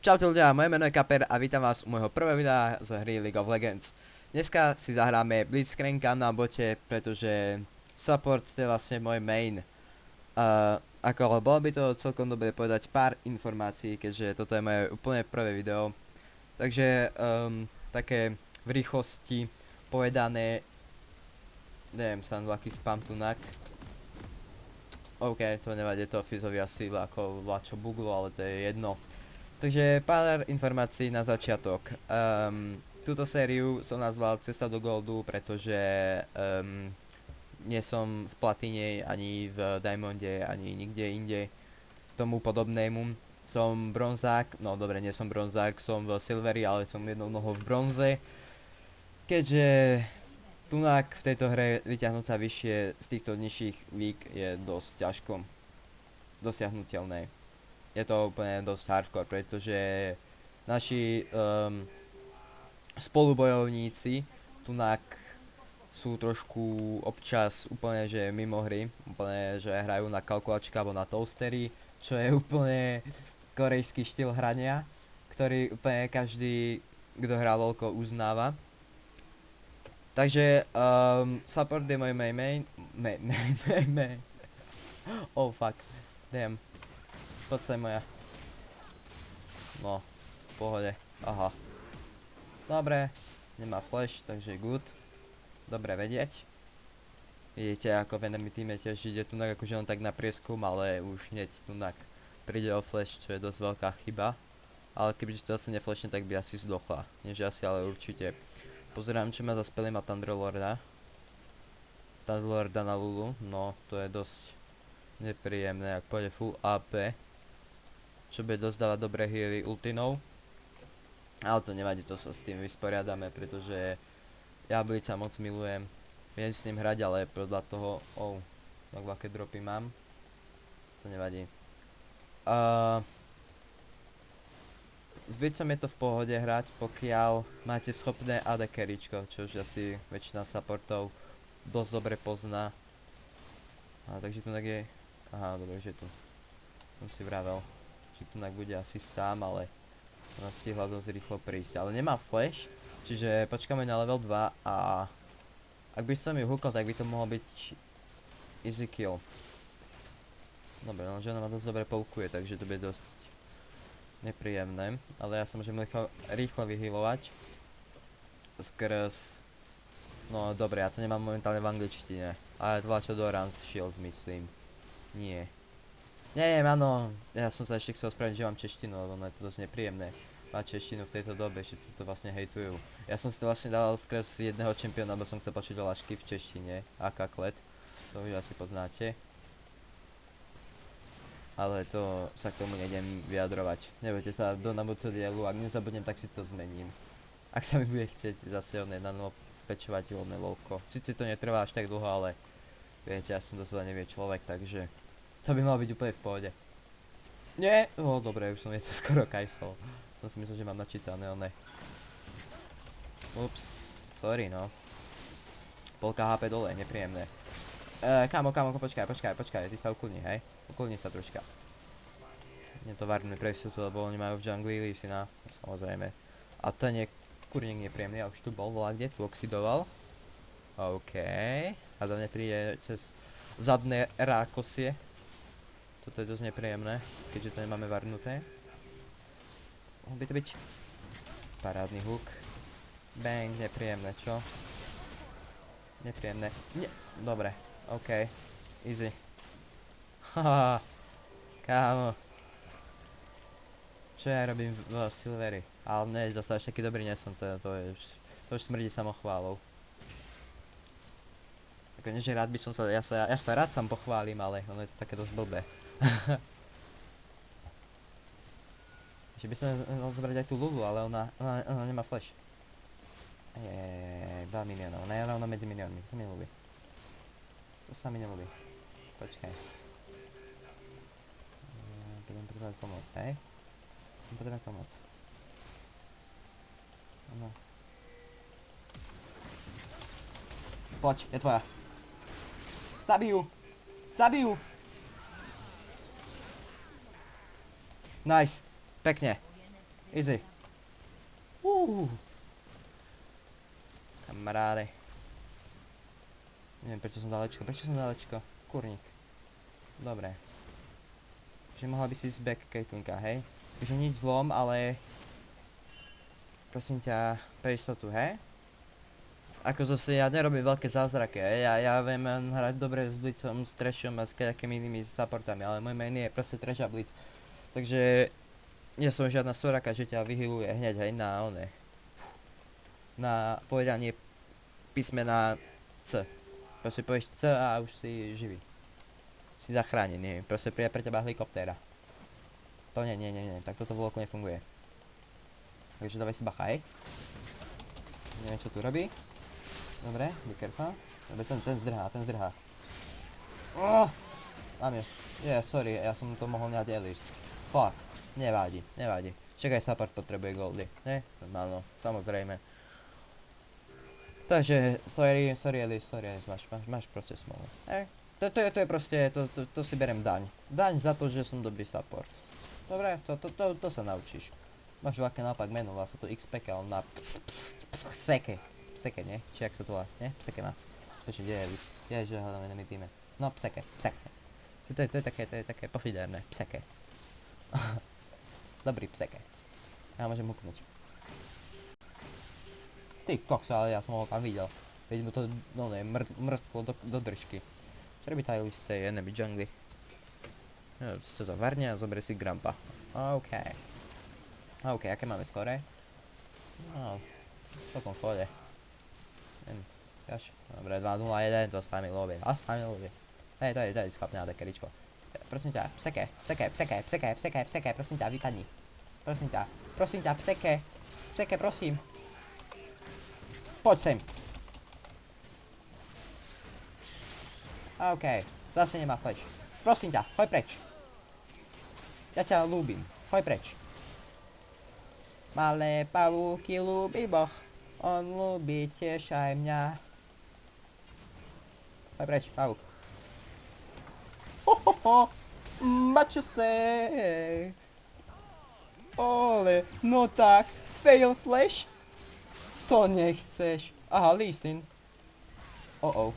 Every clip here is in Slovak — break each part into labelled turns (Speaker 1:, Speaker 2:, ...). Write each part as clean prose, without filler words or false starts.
Speaker 1: Čaute ľudia, moje meno je Kaper a vítam vás u môjho prvého videa z hry League of Legends. Dneska si zahráme Blitzcranka na bote, pretože support je vlastne môj main. Bolo by to celkom dobre povedať pár informácií, keďže toto je moje úplne prvé video. Takže také v rýchlosti povedané, neviem, sa aký spam tunak. OK, to nevadí, to Fizovi asi ako vláčo buglo, ale to je jedno. Takže pár informácií na začiatok. Túto sériu som nazval Cesta do Goldu, pretože nie som v Platine, ani v Diamonde, ani nikde inde tomu podobnému. Som bronzák, no dobre, nie som bronzák, som v Silveri, ale som jednou nohou v bronze. Keďže tunak v tejto hre vyťahnuť sa vyššie z týchto nižších líg je dosť ťažko dosiahnuteľné. Je to úplne dosť hardcore, pretože naši spolubojovníci tunak sú trošku občas úplne že mimo hry, úplne že hrajú na kalkulačke alebo na toastery, čo je úplne korejský štýl hrania, ktorý úplne každý, kto hrá LoLko, uznáva. Takže support je môj main. Oh fuck, damn. Poď sa moja. No, v pohode. Aha. Dobre, nemá flash, takže good. Dobre vedieť. Vidíte, ako v enemy teame tiež ide tunak akože len tak na prieskum, ale už hneď tunak príde o flash, čo je dosť veľká chyba. Ale kebyže to asi neflashne, tak by asi zdochla. Nie že asi, ale určite. Pozerám, čo má za spely, má Thunderlorda. Thunderlorda na Lulu, no to je dosť nepríjemné, ak pôjde full AP. Čo bude dosť dávať dobré healy ultinou. Ale to nevadí, to sa s tým vysporiadame, pretože ja Blitza moc milujem. Viem s ním hrať, ale podľa toho... tak aké dropy mám. To nevadí. S Blitzom je to v pohode hrať, pokiaľ máte schopné AD carryčko, čo už asi väčšina supportov dosť dobre pozná. Takže tu tak je... Aha, dobre, že tu. Som si vravel, že tu bude asi sám, ale ona stihla dosť rýchlo prísť. Ale nemá flash, čiže počkáme na level 2 a ak by som ju hookol, tak by to mohol byť easy kill. Dobre, lenže ona ma dosť dobre poukuje, takže to bude dosť nepríjemné. Ale ja sa môžem rýchlo vyhealovať skrz... No dobre, ja to nemám momentálne v angličtine, ale tlačo do Rans Shield, myslím. Nie. Neviem, áno, ja som sa ešte chcel spraviť, že mám češtinu, lebo ono je to dosť nepríjemné mať češtinu v tejto dobe, všetci to vlastne hejtujú. Ja som si to vlastne dal skrz jedného čempiona, lebo som chcel počuť dolášky v češtine, AK Klet, to už asi poznáte. Ale to sa k tomu nejdem vyjadrovať. Nebojte sa, do budúceho dielu, ak nezabudnem, tak si to zmením. Ak sa mi bude chcieť zase od nedano pečovateľné LoLko. Sice to netrvá až tak dlho, ale viete, ja som dosť nevie človek, takže to by malo byť úplne v pohode. Nie! Dobre, už som to skoro kajsol. Som si myslel, že mám načítané, ale ne. Ups, sorry no. Polka HP dole, nepríjemné. Kámo, počkaj, ty sa ukludni, hej? Ukludni sa troška. Netovárne presú tu, lebo oni majú v jungli Lisina, samozrejme. A ten je kurník nepríjemný, ja už tu bol, volá kde, tu oxidoval. OK. A do mne príde cez zadné rákosie. Toto je dosť nepríjemné, keďže to nemáme varnuté. Mohol by to byť parádny hook. Bang, nepríjemné, čo? Nepríjemné. Nie. Dobre, OK. Easy. Haha. Kámo. Čo ja robím v Silveri? Ale ne, zase až taký dobrý nesom, to už smrdí samochválou. Ako nie, že rád by som sa, ja sa rád sám pochválim, ale ono je to také dosť blbé. Že by som mal zobrať aj tú Lulu, ale ona nemá flash. 2 miliónov, ona je rovno medzi miliónmi, to sa mi ľúbi. To sa mi neľúbi. Počkaj. Budem potrebovať pomoc, hej? Budem potrebovať pomoc. No. Poď, je tvoja. Zabijú! Zabijú! Nice, pekne. Easy. Kamaráde. Neviem prečo som dalečko, kurník. Dobre. Že mohla by si ísť back Caitlynka, hej? Takže nič zlom, ale... Prosím ťa, pre istotu, hej? Ako zase ja nerobím veľké zázraky, hej? Ja viem hrať dobre s Blitzom, s Trashom a s nejakými inými supportami, ale môj main je proste Trash a Blitz. Takže... Nie som žiadna soraka, že ťa vyhyluje hneď, hej, na one. Na povedanie písmena C. Proste povieš C a už si živý. Si zachránený, proste príde pre teba helikoptéra. To nie, tak toto vloko nefunguje. Takže dávaj si bacha, hej. Neviem čo tu robí. Dobre, be careful. Dobre, ten zdrhá. Mám ju. Sorry, ja som to mohol nehať Elise. Fuck, nevadí. Čakaj, support potrebuje goldy, ne? Normálno, samozrejme. Takže, sorry Elise, máš proste smolu. To je proste, to si berem daň. Daň za to, že som dobrý support. Dobre, to sa naučíš. Máš veľké naopak meno, volá sa to XPK, on má pseke. Pseke, nie? Či jak sa to volá, nie? Pseke má. Počuť, kde je Elise? Ježe, hľadáme na my týme. No, pseke. To je také pofiderné, pseke. Dobrý pseke. Ja môžem huknúť. Ty kokso, ale ja som ho tam videl. Veď mu to, mrsklo do držky. Čo robí tá Elise z tej enemy jungly? Si to varne a zoberie si Grampa. OK, aké máme skore? No, celkom v pohode. Dobre, 2-0-1, to sa mi ľúbi. Hej, to je schopné na dekeričko. Prosím ťa, pseke, prosím ťa, vypadni. Prosím ťa, pseke, prosím. Poď sem. OK, zase nemá flash. Prosím ťa, choď preč. Ja ťa ľúbim, choď preč. Malé pavúky ľúbi Boh, on ľúbi tiež aj mňa. Choď preč, pavúk. What you say? Ole, no tak, fail flash? To nechceš. Aha, Lee Sin. Oh.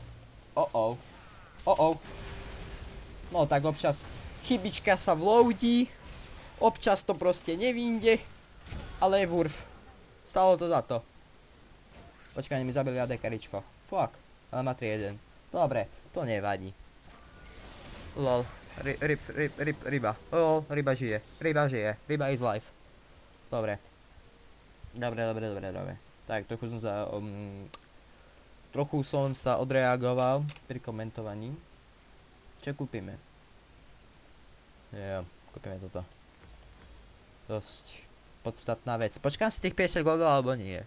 Speaker 1: No tak občas chybička sa vloudí, občas to proste nevýjde, ale je wurf. Stalo to za to. Počkaj, mi zabili ADKričko. Fuck, ale má 3-1. Dobre, to nevadí. Lol, ryba. Lol, ryba žije. Ryba is life. Dobre. Tak, trochu som sa odreagoval pri komentovaní. Čo kúpime? Kúpime toto. Dosť podstatná vec. Počkám si tých 50 goldov alebo nie?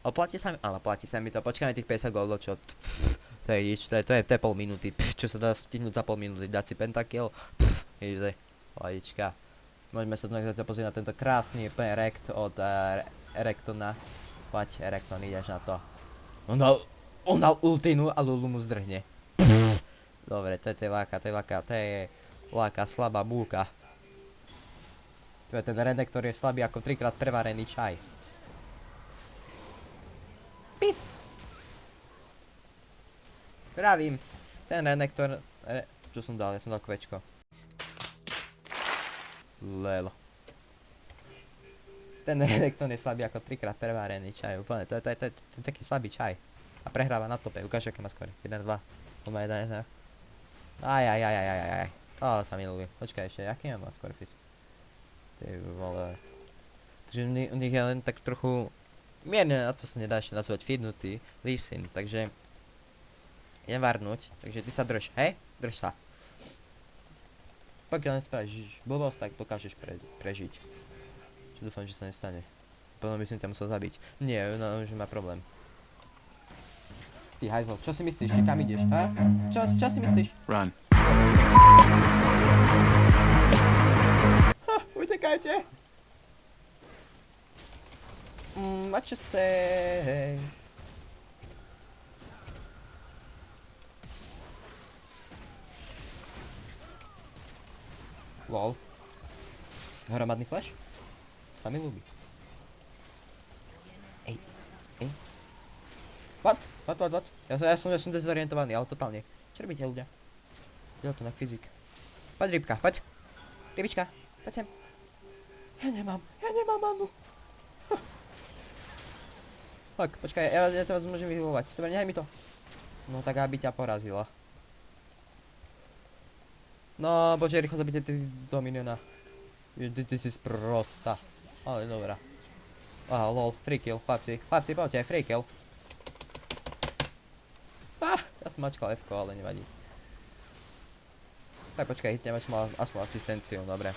Speaker 1: Oplatí sa mi? Áno, platí sa mi to. Počkáme tých 50 goldov, čo... To je nič, to je pol minúty. Čo sa dá stihnúť za pol minúty? Dať si pentakill? Easy. Ladička. Môžeme sa pozrieť na tento krásny rekt od Erektona. Poď, Erekton, ideš na to. On dal ultinu a Lulu mu zdrhne. Dobre, to je láka, slabá búka. To je ten redek, ktorý je slabý ako 3-krát prevarený čaj. Pif! Pravím, ten renektor... Čo som dal? Ja som dal kvečko. Lelo. Ten renektor je slabý ako 3-krát prevarený čaj, úplne, to je taký slabý čaj. A prehráva na tope, ukáž aké má skôr. 1-2. On má 1-1. Ajajajajajajaj. Sa mi ľúbi. Počkaj ešte, aký má skôr fis? Ty vole. Takže u nich je len tak trochu... Mierne, na to sa nedá ešte nazvať feednutý Lee Sin, takže... Idem varnúť, takže ty sa drž, hej? Drž sa. Pokiaľ nespravíš blbosť, tak dokážeš prežiť. Čo dúfam, že sa nestane. Potom by som ťa musel zabiť. Nie, že má problém. Ty hajzlo, čo si myslíš, že kam ideš, ha? Čo si myslíš?
Speaker 2: Run.
Speaker 1: Utekajte! What you say? Lol. Hromadný flash? Sa mi ľúbi. What? What? Ja som dezorientovaný, ale totálne. Čo robíte ľudia? Je to na fyzik. Poď rybka, poď. Rybička, poď sem. Ja nemám manu. Tak, počkaj, ja to vás môžem vyhľovať. Dobre, nehaj mi to. No tak aby ťa porazila. No, bože, rýchlo zabite do miniona. Ty si sprosta. Ale dobrá. Aha, lol, free kill, chlapci, poďte, free kill. Ja som mačkal F-ko, ale nevadí. Tak počkaj, hitneme som aspoň asistenciu, dobre.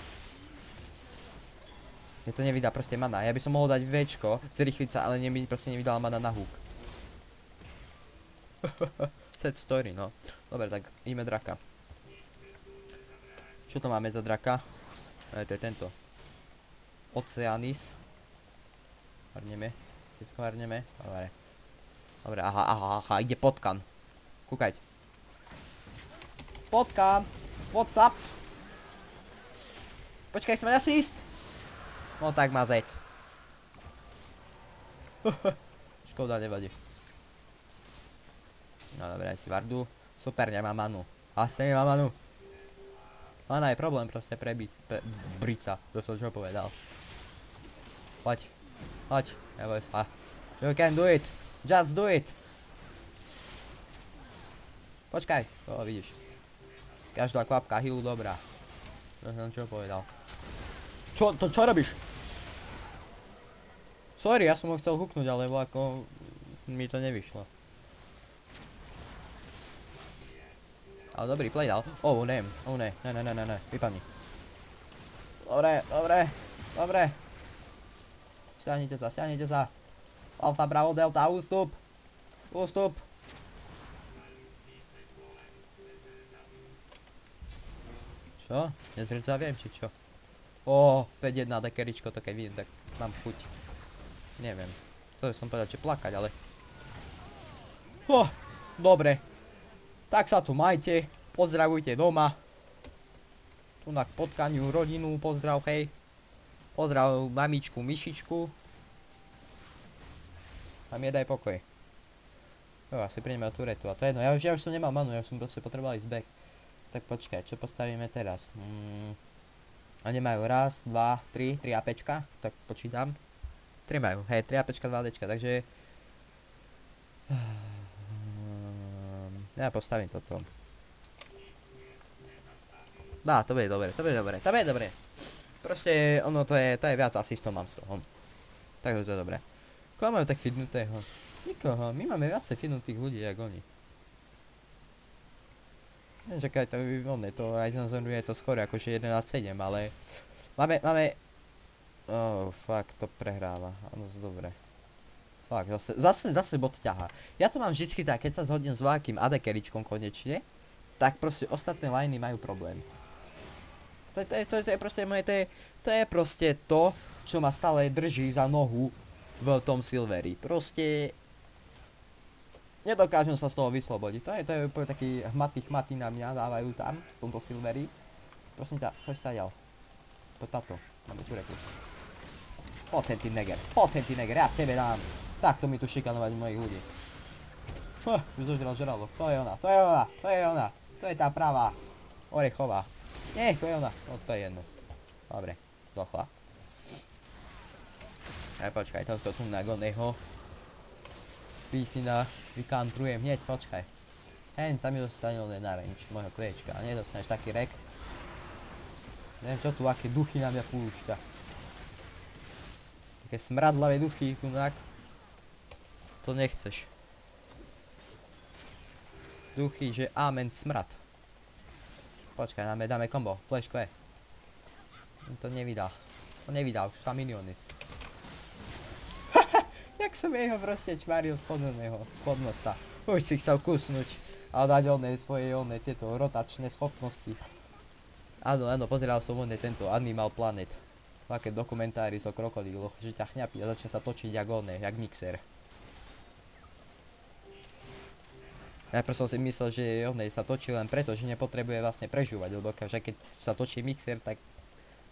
Speaker 1: Mne to nevydá proste mana, ja by som mohol dať Včko, zrýchliť sa, ale proste nevydala mana na húk. Set story, no. Dobre, tak ideme draka. Čo to máme za draka? To je tento. Oceanis. Varneme. Dobre, aha, ide potkan. Kúkať. Potkan! What's up? Počkaj, chcem mať asist! No tak má zec. Škoda, nevadí. No dobre, aj si vardu. Super, nemá manu. Asi nemá manu. Mana je problém proste Brica. To som čo povedal. Poď. Neboj sa. You can do it. Just do it. Počkaj. Vidíš. Každá kvapka healu dobrá. To som čo povedal. Čo robíš? Sorry, ja som ho chcel huknúť, ale ako mi to nevyšlo. Ale dobrý play dal. Oh ne, vypadni. Dobre. Stiahnite sa. Alfa, Bravo, Delta, ústup. Čo? Nezredzaviem, či čo? 5-1 dekeričko, to keď vidím, tak mám chuť. Neviem. Chcel som povedať, že plakať, ale... Dobre. Tak sa tu majte. Pozdravujte doma. Tu na potkaniu rodinu, pozdrav, hej. Pozdrav mamičku, myšičku. A mi daj pokoj. Asi prídeme o turetu, a to je jedno. Ja už som nemal manu, ja som proste potreboval ísť back. Tak počkaj, čo postavíme teraz? Oni majú raz, 2, 3 APčka, tak počítam. 3 majú, hej, 3 APčka, 2 ADčka, takže... Ja postavím toto. To bude dobre. Proste, ono to je viac asistov mám z toho. Takže to je dobré. Koho majú tak fitnutého? Nikoho, my máme viacej fitnutých ľudí, jak oni. Čakaj, to aj nazoruje to skoro akože 11-7, ale... Máme... Fuck, to prehráva, áno, dobre. Fuck, zase bot ťaha. Ja to mám vždycky tak, keď sa zhodnem s veľkým AD carryčkom konečne, tak proste ostatné liney majú problém. To je proste moje, to je proste to, čo ma stále drží za nohu v tom Silveri. Proste... Nedokážem sa z toho vyslobodiť. To je úplne taký hmaty na mňa dávajú tam, v tomto Silveri. Prosím ťa, choď sa ďal. Poď táto, máme tu reku. Poď sem ty neger, ja tebe dám. Takto mi tu šikanovať mojich ľudí. Už zožral žralo, to je ona. To je tá pravá. Orechová. Nie, to je ona. No to je jedno. Dobre, zochla. Počkaj, tohto tu na Goneho. Písina, vykantrujem hneď, počkaj. Hen sa mi dostane len na range môjho kliečka a nedostaneš taký rek. Neviem čo tu, aké duchy na mňa púšťa. Také smradlavé duchy, tunak. To nechceš. Duchy, že amen smrad. Počkaj, dáme combo, flash Q. To nevydá, už sa minionis. Jak som jeho proste čvaril spod nosa. Už si chcel kusnúť a dať svoje tieto rotačné schopnosti. Áno, pozeral som tento Animal Planet. Také dokumentári o krokodíloch, že ťa chňapí a začne sa točiť jak mixer. Najprv som si myslel, že sa točí len preto, že nepotrebuje vlastne prežúvať, lebo keď sa točí mixer, tak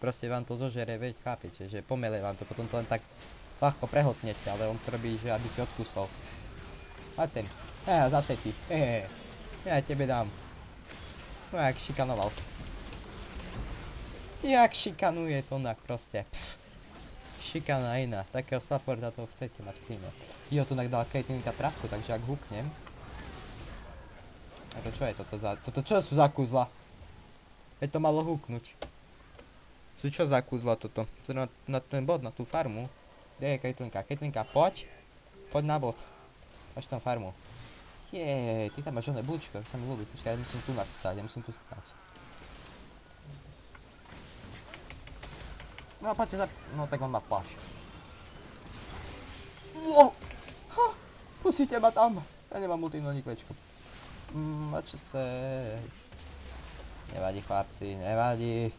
Speaker 1: proste vám to zožere, veď chápete, že pomele vám to, potom to len tak ľahko prehotnete, ale on to robí, že aby si odkusol. A ten. Zase ty. Ja tebe dám. No jak šikanoval. Jak šikanuje to onak proste. Šikana iná. Takého supporta to chcete mať v týme. Jo, tu dal Caitlynka trafku, takže ak húknem. A to čo je toto za... Toto čo sú za kúzla? Veď to malo húknuť. Sú čo za kúzla toto? Na ten bod, na tú farmu. Kde je Caitlynka? Caitlynka, poď. Poď na bod. Máš tam farmu. Jej, ty tam máš oné bulčko, sa mi ľúbi. Počkaj, ja musím tu stať, ja musím tu stať. No poďte za... No tak on má flash. Wow! Ha! Pustíte ma tam! Ja nemám ultimno ani kvečko. A čo sa... Nevadí chlapci, nevadí.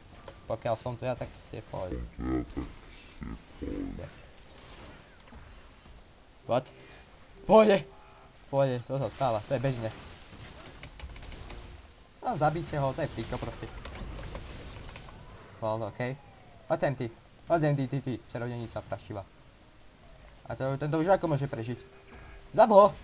Speaker 1: Pokiaľ som tu ja, tak ste poď. What? Pôjde! Pôjde, to sa stalo, to je bežne. No zabíte ho, to je píko proste. Well, okej. Poď sem ty, čarodejnica prašivá. A tento už ako môže prežiť? Zab ho!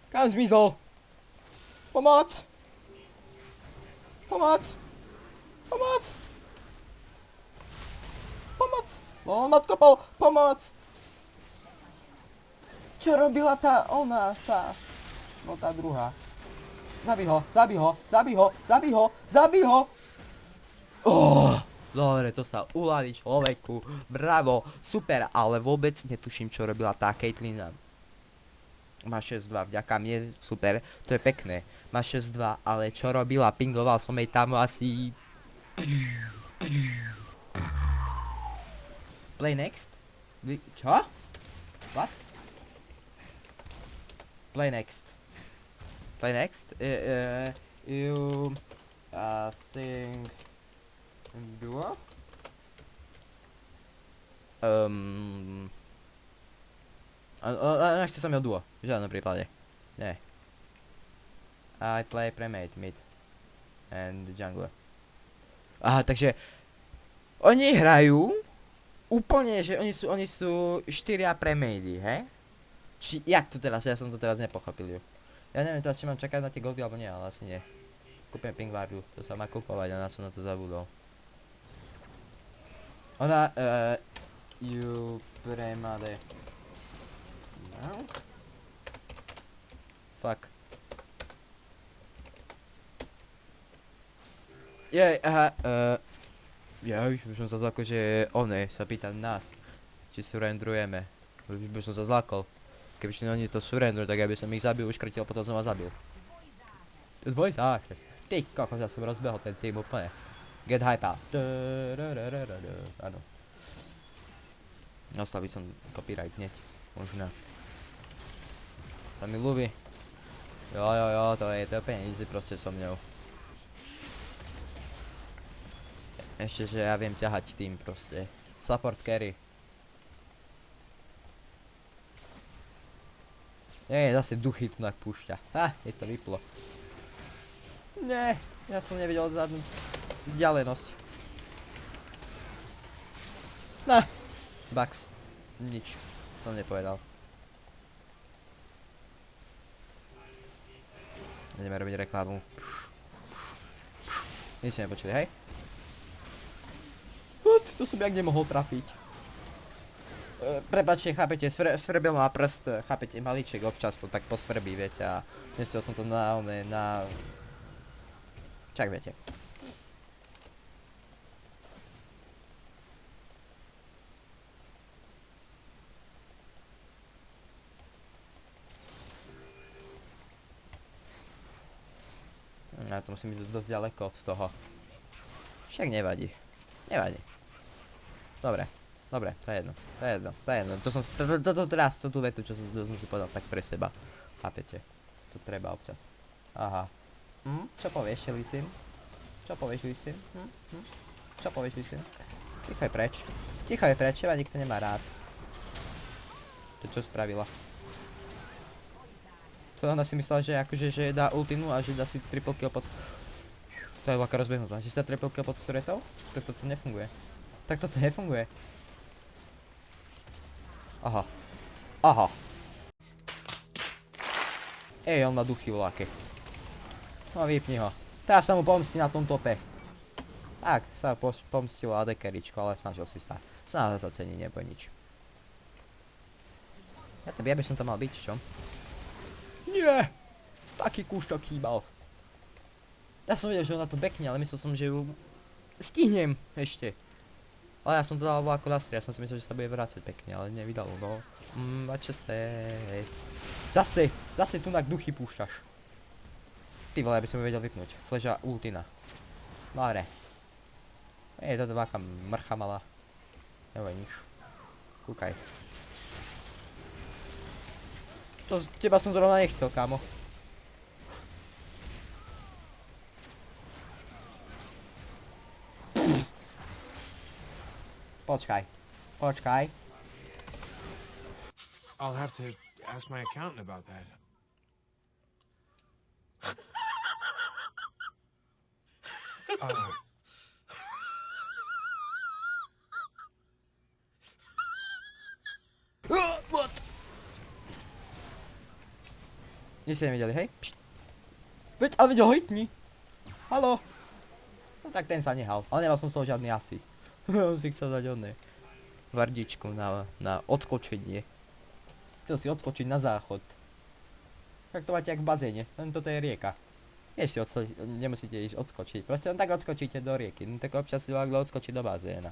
Speaker 1: Kam zmizol? Pomoc! Pomoc! Pomoc! Pomoc! O, matko, pomoc! Čo robila tá, ona, tá... No tá druhá. Zabij ho! Dobre, to sa uľaví človeku. Bravo, super, ale vôbec netuším, čo robila tá Caitlyn. Má 6-2, vďaka mne, super, to je pekné. Má 6-2, ale čo robila, pingoval som jej tam asi... Play next? Čo? What? Play next. You... think... Duo? Nechce som jeho duo, v žiadnom prípade. Nie. I play premade, mid. And jungler. Aha, takže... Oni hrajú... Úplne, že oni sú 4 premady, he? Či, jak to teraz? Ja som to teraz nepochopil ju. Ja neviem teraz, či mám čakať na tie goldy alebo nie, ale asi nie. Kúpim Pingvardu, to sa má kúpovať a ja som na to zabudol. Ona, ju premade. No. Fuck. Jej, aha, ja už som sa zlakol, že one sa pýta nás, či surrendrujeme. Už by som sa zlakol. Kebyže oni to surrendrujú, tak ja by som ich zabil, uškrtil, potom som vás zabil. Dvojzáčes. Ty kokos, ja som rozbehol ten tým úplne. Get hype out. Áno. Nastaviť som copyright hneď. Možno. To mi ľúbi. Jo, to je úplne easy proste so mňou. Ešte, že ja viem ťahať tým proste. Support carry. Nie, zase duchy tu tak púšťa. Ha, je to vyplo. Nie, ja som nevedel odhadnúť vzdialenosť. Nah, Bugs. Nič, som nepovedal. Ideme robiť reklamu. Nič ste nepočuli, hej? To som jak nemohol trafiť. Prepačte, chápete, svrbil ma prst, chápete, malíček občas to tak posvrbí, viete, a nestiel som to na čak viete. Ja to musím ísť dosť ďaleko od toho. Však nevadí. Nevadí. Dobre, to je jedno. To teraz, tú vetu, čo som si povedal tak pre seba. Chápete? To treba občas. Aha. Čo povieš, Lissin? Čo povieš, Lissin? Čo povieš, Lissin? Ticho je preč, teba nikto nemá rád. To čo spravila? To ona si myslela, že akože, že dá ultinu a že dá si triple kill pod... To je ľahká rozbehnutá. Či sa triple kill pod turretou? Tak toto nefunguje. Tak toto nefunguje. Aha. Aha. Ej, on má duchy voľaké. No vypni ho. Teraz sa mu pomstí na tom tope. Tak, sa pomstilo AD carryčko, ale snažil si sa. Snažil sa cení, neboj nič. Ja by som to mal byť, čo? Nie! Taký kúšťok chýbal. Ja som vedel, že ona to bekne, ale myslel som, že ju stihnem ešte. Ale ja som to dal ako na stri, ja som si myslel, že sa bude vrácať pekne, ale nevydalo, no. Vače se. Zase tu na duchy púšťaš. Ty vole, aby som ju vedel vypnúť. Flasha ultina. Dobre. To taká mrcha malá. Neboj nič. Kúkaj. To teba som zrovna nechcel, kámo. Počkaj.
Speaker 2: I'll have to ask my accountant about that.
Speaker 1: What? Nie ste nevideli, hej? Ale veď ho hitni. Haló. No tak ten sa nehal, ale nemal som z toho žiadny asist. On si chcel dať oné vardičku na odskočenie. Chcel si odskočiť na záchod. Tak to máte jak v bazéne, len toto je rieka. Vieš si nemusíte ísť odskočiť, proste len tak odskočíte do rieky, no tak občas si ľahko odskočiť do bazéna.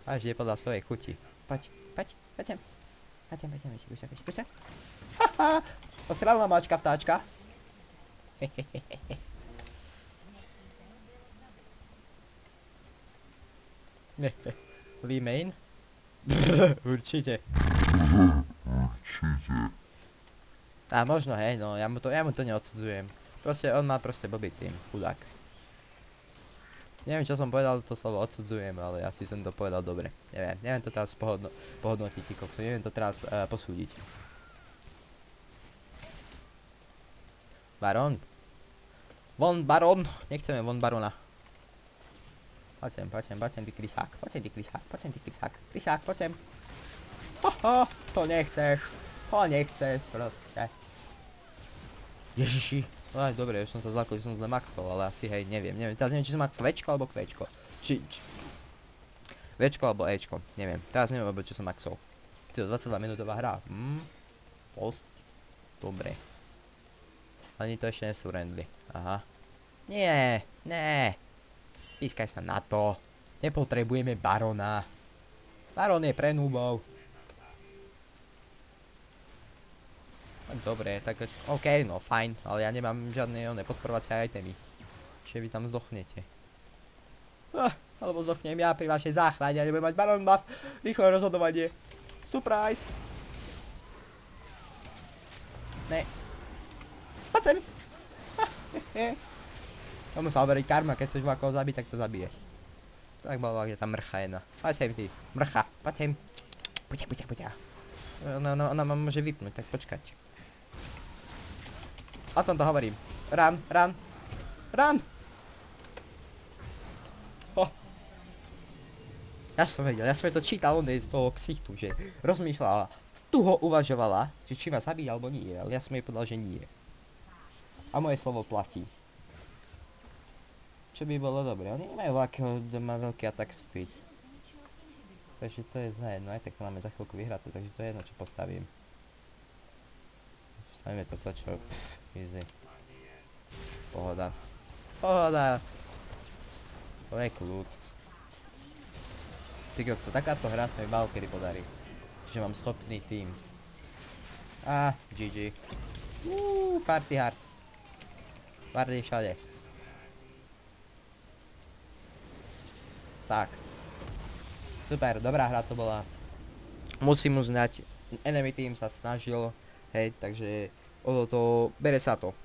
Speaker 1: A vždy podľa svojej chuti. Poď sem. Kúša. Haha, osralná mačka vtáčka. Lee Main? Určite. A možno hej, no ja mu to neodsudzujem. Proste on má blbý tým, chudák. Neviem čo som povedal, to slovo odsudzujem, ale asi som to povedal dobre. Neviem to teraz pohodnotiť, ty kokso, neviem to teraz posúdiť. Baron? Von Baron! Nechceme von Barona. Poď sem, ty krysák. Krysák, poď sem. Haha, to nechceš proste. Ježiši. Aj dobre, už som sa zlakol, že som zle maxol, ale asi hej, neviem, teraz neviem, či som maxol Včko alebo Kvčko. Včko alebo Ečko, neviem, teraz neviem, čo som maxol. Tyjo, 22 minútová hra, post, dobre. Ani to ešte nesú friendly, aha. Nie, pískaj sa na to, nepotrebujeme Barona. Baron je pre núbov. Dobre, tak OK, no fajn, ale ja nemám žiadne podporovacie itemy. Čiže vy tam zdochnete. Alebo zdochnem ja pri vašej záchrane a nebudem mať Baron buff. Rýchle rozhodovanie. Surprise! Ne. Poď sem! Tomu sa overí karma, keď chceš voľakoho zabiť, tak sa zabiješ. Tak bolo, že tam mrcha jedna. Poď sem ty, mrcha, poď sem. Poď. Ona ma môže vypnúť, tak počkať. O tom to hovorím. Run! Ja som vedel, ja som to čítal z toho ksichtu, že rozmýšľala, tu ho uvažovala, že či ma zabíja alebo nie, ale ja som jej povedal, že nie. A moje slovo platí. Čo by bolo dobré, oni nemajú veľký attack speed. Takže to je zajedno, aj tak to máme za chvíľku vyhraté, takže to je jedno, čo postavím. Stavíme toto, čo... easy. Pohoda. To je kľud. Ty kokso, takáto hra sa mi málo kedy podarí. Čiže mám schopný tým. GG. Party hard. Party všade. Tak. Super, dobrá hra to bola. Musím uznať, enemy team sa snažil, hej, takže bere sa to,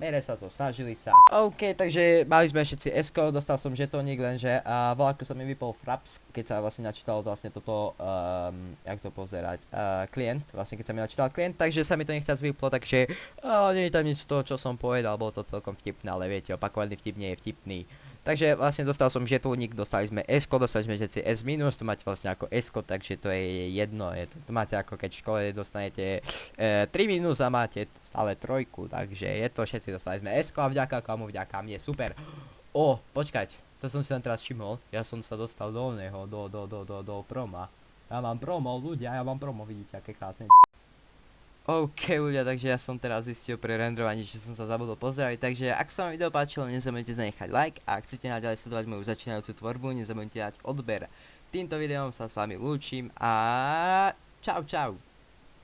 Speaker 1: snažili sa. OK, takže mali sme všetci S-ko, dostal som žetónik, lenže voľako sa mi vypol fraps, keď sa vlastne načítalo vlastne toto, jak to pozerať, klient, vlastne keď sa mi načítal klient, takže sa mi to nechce vyplo, takže nie je tam nič z toho, čo som povedal, bolo to celkom vtipné, ale viete, opakovaný vtip nie je vtipný. Takže vlastne dostal som žetúnik, dostali sme S-ko, dostali sme všetci S-, to máte vlastne ako S-ko, takže to je jedno, to máte ako keď v škole dostanete 3 minus a máte stále trojku, takže je to, všetci dostali sme S-ko a vďaka komu, vďaka mne, super. Počkať, to som si tam teraz všimol, ja som sa dostal do oného, do proma. Ja mám promo, ľudia, ja mám promo, vidíte, aké krásne. OK ľudia, takže ja som teraz zistil pri renderovaní, že som sa zabudol pozdraviť, takže ak sa vám video páčilo, nezabudnite zanechať like a ak chcete naďalej sledovať moju začínajúcu tvorbu, nezabudnite dať odber. Týmto videom sa s vami lúčim a čau čau.